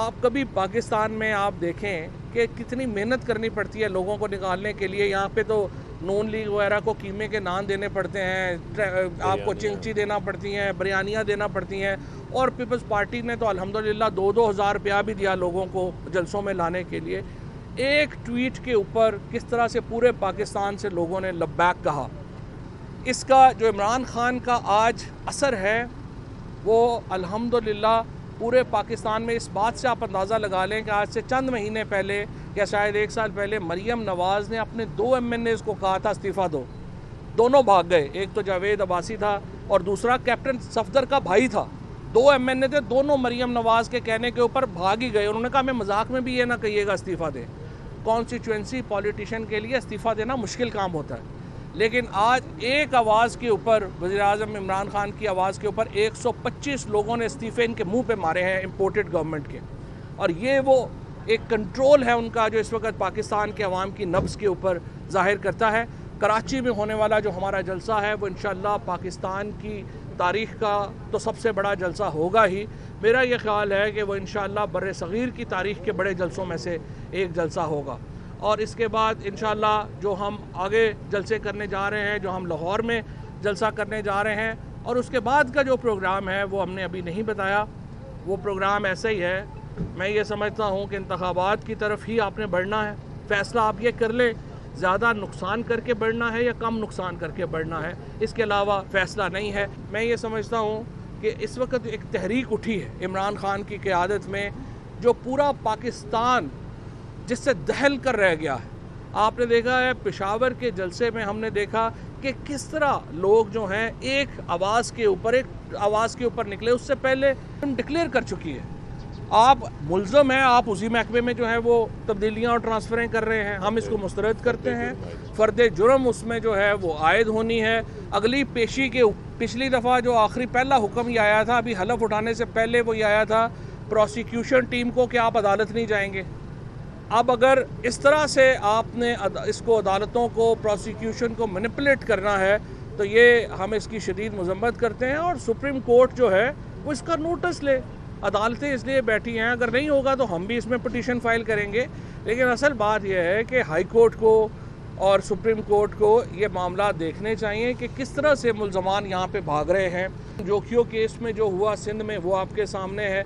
आप कभी पाकिस्तान में आप देखें कि कितनी मेहनत करनी पड़ती है लोगों को निकालने के लिए। यहाँ पे तो नून लीग वगैरह को कीमे के नान देने पड़ते हैं, आपको चिंगची देना पड़ती हैं, बिरयानियाँ देना पड़ती हैं। और पीपल्स पार्टी ने तो अल्हम्दुलिल्लाह 2-2 हज़ार रुपया भी दिया लोगों को जलसों में लाने के लिए। एक ट्वीट के ऊपर किस तरह से पूरे पाकिस्तान से लोगों ने लब्बैक कहा। इसका जो इमरान खान का आज असर है वो अल्हम्दुलिल्लाह पूरे पाकिस्तान में, इस बात से आप अंदाज़ा लगा लें कि आज से चंद महीने पहले या शायद 1 साल पहले मरियम नवाज़ ने अपने 2 MNAs को कहा था इस्तीफ़ा दो, दोनों भाग गए। एक तो जावेद अब्बासी था और दूसरा कैप्टन सफदर का भाई था। 2 MNA थे, दोनों मरियम नवाज़ के कहने के ऊपर भाग ही गए। उन्होंने कहा मैं मजाक में भी ये ना कहिएगा इस्तीफ़ा दें। कॉन्स्टिट्यूंसी पॉलिटिशियन के लिए इस्तीफ़ा देना मुश्किल काम होता है, लेकिन आज एक आवाज़ के ऊपर, वज़ीर-ए-आज़म इमरान खान की आवाज़ के ऊपर 125 लोगों ने इस्तीफ़े इनके मुंह पे मारे हैं इम्पोर्टेड गवर्नमेंट के। और ये वो एक कंट्रोल है उनका जो इस वक्त पाकिस्तान के अवाम की नब्ज़ के ऊपर ज़ाहिर करता है। कराची में होने वाला जो हमारा जलसा है वो इंशाअल्लाह पाकिस्तान की तारीख़ का तो सबसे बड़ा जलसा होगा ही। मेरा ये ख्याल है कि वो इंशाअल्लाह बर्रे सग़ीर की तारीख़ के बड़े जलसों में से एक जलसा होगा। और इसके बाद इंशाअल्लाह जो हम आगे जलसे करने जा रहे हैं, जो हम लाहौर में जलसा करने जा रहे हैं, और उसके बाद का जो प्रोग्राम है वो हमने अभी नहीं बताया। वो प्रोग्राम ऐसे ही है, मैं ये समझता हूँ कि इंतखाबात की तरफ ही आपने बढ़ना है। फ़ैसला आप ये कर लें ज़्यादा नुकसान करके बढ़ना है या कम नुकसान करके बढ़ना है, इसके अलावा फ़ैसला नहीं है। मैं ये समझता हूँ कि इस वक्त एक तहरीक उठी है इमरान खान की क़यादत में, जो पूरा पाकिस्तान जिससे दहल कर रह गया है। आपने देखा है पेशावर के जलसे में, हमने देखा कि किस तरह लोग जो हैं एक आवाज़ के ऊपर निकले। उससे पहले हम डिक्लेयर कर चुकी है, आप मुल्ज़म हैं, आप उसी महकमे में जो है वो तब्दीलियाँ और ट्रांसफ़रें कर रहे हैं, हम इसको मुस्तरद करते हैं। फ़र्द जुर्म उसमें जो है वो आयद होनी है। अगली पेशी के पिछली दफ़ा जो आखिरी पहला हुक्म ये आया था, अभी हलफ उठाने से पहले वो ये आया था प्रोसिक्यूशन टीम को कि आप अदालत नहीं जाएंगे। अब अगर इस तरह से आपने इसको अदालतों को, प्रोसिक्यूशन को मैनिपुलेट करना है तो ये हम इसकी शदीद मज़म्मत करते हैं। और सुप्रीम कोर्ट जो है वो इसका नोटिस ले। अदालतें इसलिए बैठी हैं, अगर नहीं होगा तो हम भी इसमें पिटीशन फाइल करेंगे। लेकिन असल बात यह है कि हाई कोर्ट को और सुप्रीम कोर्ट को ये मामला देखने चाहिए कि किस तरह से मुल्ज़मान यहाँ पे भाग रहे हैं। जोखियो केस में जो हुआ सिंध में वो आपके सामने है।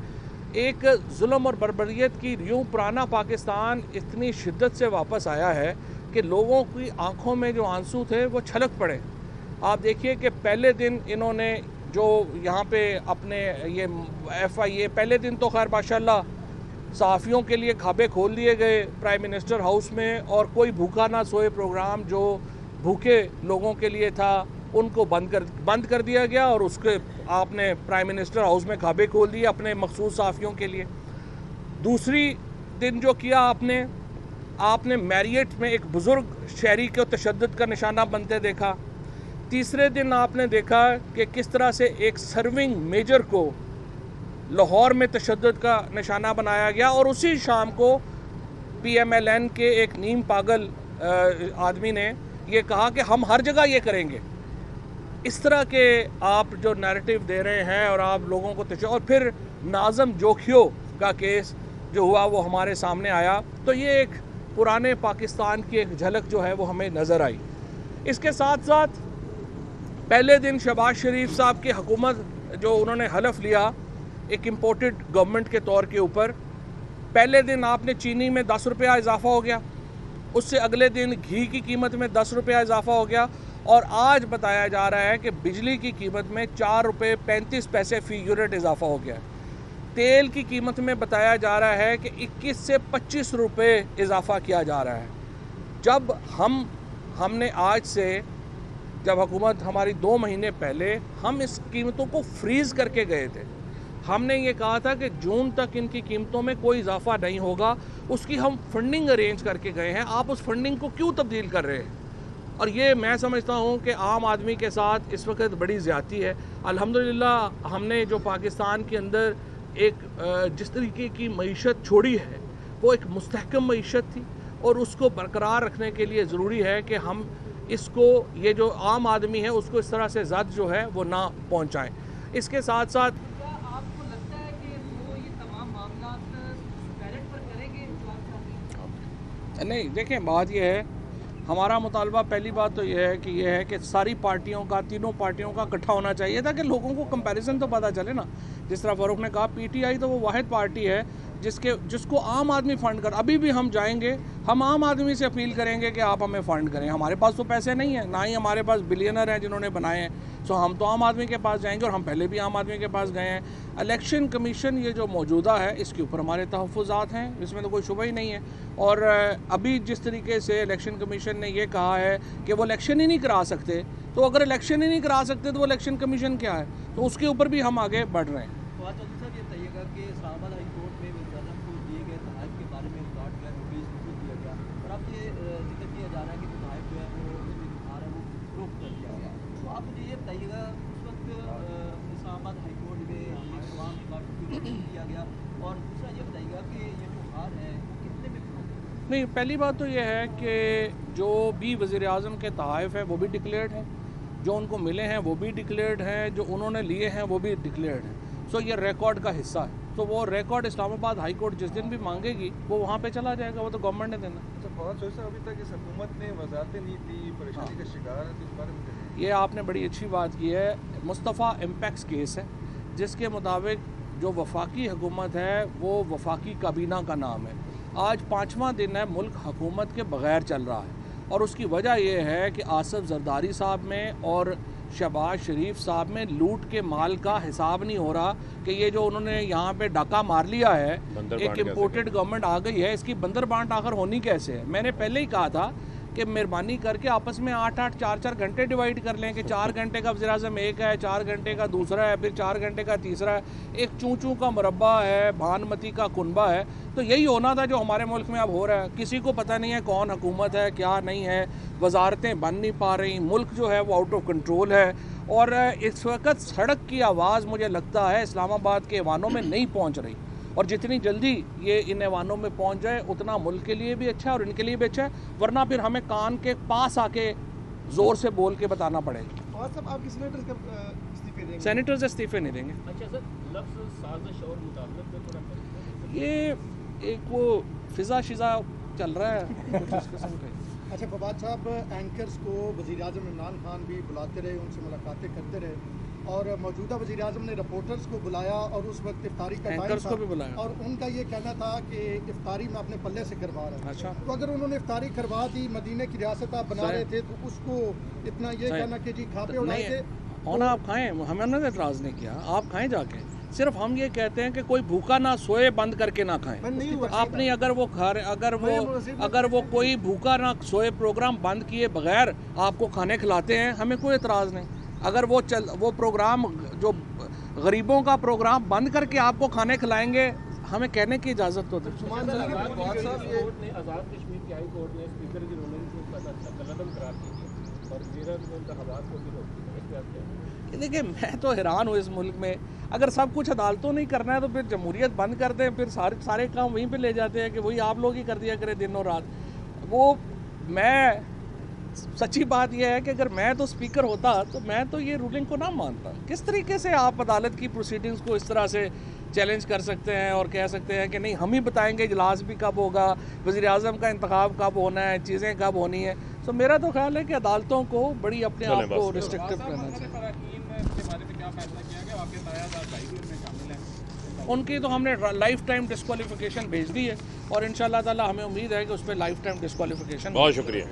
एक जुल्म और बर्बरियत की यूँ पुराना पाकिस्तान इतनी शिद्दत से वापस आया है कि लोगों की आंखों में जो आंसू थे वो छलक पड़े। आप देखिए कि पहले दिन इन्होंने जो यहाँ पे अपने ये FIA, पहले दिन तो खैर माशाल्लाह सहाफ़ियों के लिए खाबे खोल दिए गए प्राइम मिनिस्टर हाउस में, और कोई भूखा ना सोए प्रोग्राम जो भूखे लोगों के लिए था उनको बंद कर दिया गया, और उसके आपने प्राइम मिनिस्टर हाउस में खाबे खोल दिए अपने मखसूस साफ़ियों के लिए। दूसरी दिन जो किया आपने मैरियट में एक बुज़ुर्ग शहरी को तशद्दुद का निशाना बनते देखा। तीसरे दिन आपने देखा कि किस तरह से एक सर्विंग मेजर को लाहौर में तशद्दुद का निशाना बनाया गया, और उसी शाम को PMLN के एक नीम पागल आदमी ने ये कहा कि हम हर जगह ये करेंगे। इस तरह के आप जो नैरेटिव दे रहे हैं और आप लोगों को और फिर नाज़म जोखियो का केस जो हुआ वो हमारे सामने आया, तो ये एक पुराने पाकिस्तान की एक झलक जो है वो हमें नज़र आई। इसके साथ साथ पहले दिन शहबाज शरीफ साहब की हुकूमत जो उन्होंने हलफ लिया एक इम्पोर्टेड गवर्नमेंट के तौर के ऊपर, पहले दिन आपने चीनी में 10 रुपया इजाफ़ा हो गया, उससे अगले दिन घी की कीमत में 10 रुपया इजाफ़ा हो गया, और आज बताया जा रहा है कि बिजली की कीमत में 4 रुपये 35 पैसे फ़ी यूनिट इजाफ़ा हो गया है। तेल की कीमत में बताया जा रहा है कि 21 से 25 रुपये इजाफ़ा किया जा रहा है। जब हमने आज से, जब हुकूमत हमारी 2 महीने पहले, हम इस कीमतों को फ्रीज़ करके गए थे। हमने ये कहा था कि जून तक इनकी कीमतों में कोई इजाफ़ा नहीं होगा, उसकी हम फंडिंग अरेंज करके गए हैं। आप उस फंडिंग को क्यों तब्दील कर रहे हैं? और ये मैं समझता हूँ कि आम आदमी के साथ इस वक्त बड़ी ज़्यादती है। अल्हम्दुलिल्लाह हमने जो पाकिस्तान के अंदर एक जिस तरीके की मईशत छोड़ी है वो एक मुस्तहकम मईशत थी, और उसको बरकरार रखने के लिए ज़रूरी है कि हम इसको, ये जो आम आदमी है उसको इस तरह से ज़द जो है वो ना पहुँचाएँ। इसके साथ साथ क्या आपको लगता है कि जो ये तमाम मामला नहीं, देखें बात यह है, हमारा मुतालबा पहली बात तो यह है कि सारी पार्टियों का, तीनों पार्टियों का इकट्ठा होना चाहिए ताकि लोगों को कंपैरिजन तो पता चले ना। जिस तरह फ़ारूक ने कहा, पीटीआई तो वो वाहिद पार्टी है जिसको आम आदमी फ़ंड कर। अभी भी हम जाएंगे, हम आम आदमी से अपील करेंगे कि आप हमें फ़ंड करें। हमारे पास तो पैसे नहीं हैं, ना ही हमारे पास बिलियनर हैं जिन्होंने बनाए हैं। सो हम तो आम आदमी के पास जाएंगे, और हम पहले भी आम आदमी के पास गए हैं। इलेक्शन कमीशन ये जो मौजूदा है, इसके ऊपर हमारे तहफ़्फ़ुज़ात हैं, इसमें तो कोई शुबा ही नहीं है। और अभी जिस तरीके से इलेक्शन कमीशन ने ये कहा है कि वो इलेक्शन ही नहीं करा सकते, तो अगर इलेक्शन ही नहीं करा सकते तो वो इलेक्शन कमीशन क्या है, तो उसके ऊपर भी हम आगे बढ़ रहे हैं। तो आज साहब ये बताइएगा कि इस्लामाबाद हाई कोर्ट में वज़ीर-ए-आज़म को दिए गए तहफ़्फ़ुज़ के बारे में रिकॉर्ड किया, नोटिस दिया गया, और अब ये जिक्र किया जा रहा है कि जो तहफ़्फ़ुज़ जो है वो आ रहा है वो रोक कर दिया गया। तो आप मुझे ये बताइएगा, उस वक्त इस्लामाबाद हाई कोर्ट में इकवाम मुत्तहिदा को दिया गया, और दूसरा ये बताइएगा कि ये जो हार है वो कितने में पूरा? नहीं, पहली बात तो ये है कि जो भी वज़ीर-ए-आज़म के तहफ़्फ़ुज़ हैं वो भी डिक्लेयर्ड हैं, जो उनको मिले हैं वो भी डिक्लेयर्ड हैं, जो उन्होंने लिए हैं वो भी डिक्लेयर्ड हैं। सो ये रिकॉर्ड का हिस्सा है, तो वो रिकॉर्ड इस्लामाबाद हाई कोर्ट जिस दिन भी मांगेगी वो वहाँ पे चला जाएगा, वो तो गवर्नमेंट ने देना। अच्छा, फवाद चौधरी साहब, अभी तक इस हुकूमत ने वजारतें नहीं दी, परेशानी का शिकार है, तो इस बारे में ये आपने बड़ी अच्छी बात की है। मुस्तफ़ा इम्पैक्स केस है, जिसके मुताबिक जो वफाकी हुकूमत है वो वफाकी काबीना का नाम है। आज 5वां दिन है मुल्क हुकूमत के बग़ैर चल रहा है, और उसकी वजह यह है कि आसिफ जरदारी साहब में और शहबाज शरीफ साहब में लूट के माल का हिसाब नहीं हो रहा कि ये जो उन्होंने यहाँ पे डाका मार लिया है, एक इम्पोर्टेड गवर्नमेंट आ गई है, इसकी बंदर बांट आखिर होनी कैसे है। मैंने पहले ही कहा था कि मेहरबानी करके आपस में 8-8 4-4 घंटे डिवाइड कर लें कि 4 घंटे का वज़ीर-ए-आज़म एक है, 4 घंटे का दूसरा है, फिर 4 घंटे का तीसरा है, एक चूँ का मुरब्बा है, भानमती का कुनबा है। तो यही होना था जो हमारे मुल्क में अब हो रहा है। किसी को पता नहीं है कौन हुकूमत है, क्या नहीं है, वजारतें बन नहीं पा रही, मुल्क जो है वो आउट ऑफ कंट्रोल है। और इस वक्त सड़क की आवाज़ मुझे लगता है इस्लामाबाद के ऐवानों में नहीं पहुँच रही, और जितनी जल्दी ये इन ऐवानों में पहुंच जाए उतना मुल्क के लिए भी अच्छा है और इनके लिए भी अच्छा है, वरना फिर हमें कान के पास आके ज़ोर से बोल के बताना पड़ेगा। और सब आपके सेनेटर्स इस्तीफे नहीं देंगे। अच्छा सर, लफ्ज़ साजिश और मुदाखलत में थोड़ा ये एक वो फिज़ा शिज़ा चल रहा है कुछ इस किस्म का। अच्छा, फवाद साहब, एंकर्स को वज़ीर-ए-आज़म इमरान खान भी बुलाते रहे, उनसे मुलाकातें करते रहे, और मौजूदा वज़ीर-ए-आज़म ने रिपोर्टर्स को बुलाया और उस वक्त इफ्तारी का टाइम एंकर्स था, को भी बुलाया, और उनका ये कहना था कि इफ्तारी में अपने पल्ले से करवा रहे हैं। अच्छा, तो अगर उन्होंने इफ्तारी करवा दी, मदीने की रियासत आप बना रहे थे, तो उसको इतना ये कहना कि जी खाते उड़ाए थे होना आप खाएँ, हमने एतराज़ नहीं किया, आप खाएँ जाके। सिर्फ हम ये कहते हैं कि कोई भूखा ना सोए, बंद करके ना खाएं। आपने अगर वो कोई भूखा ना सोए प्रोग्राम बंद किए बगैर आपको खाने खिलाते हैं, हमें कोई एतराज़ नहीं। अगर वो प्रोग्राम जो गरीबों का प्रोग्राम बंद करके आपको खाने खिलाएंगे, हमें कहने की इजाज़त तो दे। देखिए, मैं तो हैरान हूँ इस मुल्क में, अगर सब कुछ अदालतों नहीं करना है तो फिर जमहूरियत बंद कर दें, फिर सारे काम वहीं पे ले जाते हैं कि वही आप लोग ही कर दिया करें दिन और रात। वो मैं सच्ची बात यह है कि अगर मैं तो स्पीकर होता तो मैं तो ये रूलिंग को ना मानता। किस तरीके से आप अदालत की प्रोसीडिंग्स को इस तरह से चैलेंज कर सकते हैं और कह सकते हैं कि नहीं हम ही बताएंगे इजलास भी कब होगा, वज़ीर-ए-आज़म का इंतखाब कब होना है, चीज़ें कब होनी है। तो मेरा तो ख्याल है कि अदालतों को बड़ी अपने आप को रिस्ट्रिक्टिव करना चाहिए। उनकी तो हमने लाइफ टाइम डिस्क्वालिफिकेशन भेज दी है, और इंशाल्लाह ताला हमें उम्मीद है कि उस पर लाइफ टाइम डिस्क्वालिफिकेशन। बहुत शुक्रिया।